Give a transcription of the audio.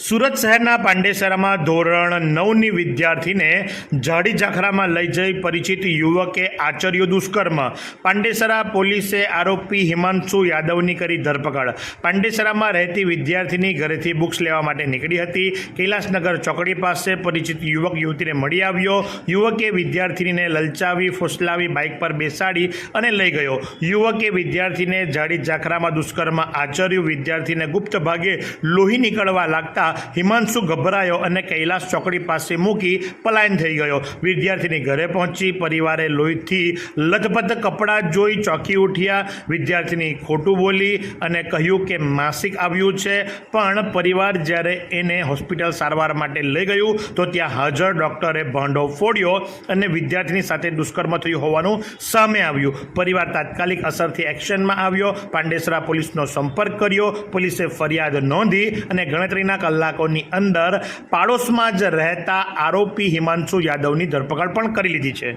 સુરત શહેરના પાંડેસરામાં ધોરણ 9ની વિદ્યાર્થીને ઝાડી ઝાખરામાં લઈ જઈ પરિચિત યુવકે આચર્યું દુષ્કર્મ. પાંડેસરા પોલીસે આરોપી હિમાંશુ યાદવની કરી ધરપકડ. પાંડેસરામાં રહેતી વિદ્યાર્થીની ઘરેથી બુક્સ લેવા માટે નીકળી હતી. કૈલાસનગર ચોકડી પાસે પરિચિત યુવક યુવતીને મળી આવ્યો. યુવકે વિદ્યાર્થીનીને લલચાવી ફોસલાવી બાઇક પર બેસાડી અને લઈ ગયો. યુવકે વિદ્યાર્થીને ઝાડી ઝાખરામાં દુષ્કર્મ આચર્યું. વિદ્યાર્થીને ગુપ્ત ભાગે લોહી નીકળવા લાગતા હિમાંશુ ગભરાયો અને કૈલાસ ચોકડી પાસે મૂકી પલાયન થઈ ગયો. વિદ્યાર્થીની ઘરે પહોંચી પરિવારે લોહીથી લથપથ કપડાં જોઈ ચોંકી ઉઠ્યા. વિદ્યાર્થીની ખોટું બોલી અને કહ્યું કે માસિક આવ્યું છે, પણ પરિવાર જ્યારે એને હોસ્પિટલ સારવાર માટે લઈ ગયું તો ત્યાં હાજર ડૉક્ટરે ભાંડો ફોડ્યો અને વિદ્યાર્થીની સાથે દુષ્કર્મ થયું હોવાનું સામે આવ્યું. પરિવાર તાત્કાલિક અસરથી એક્શનમાં આવ્યો. પાંડેસરા પોલીસનો સંપર્ક કર્યો. પોલીસે ફરિયાદ નોંધી અને ગણતરીના કલાકોની અંદર પાડોશમાં જ રહેતા આરોપી હિમાંશુ યાદવની ધરપકડ પણ કરી લીધી છે.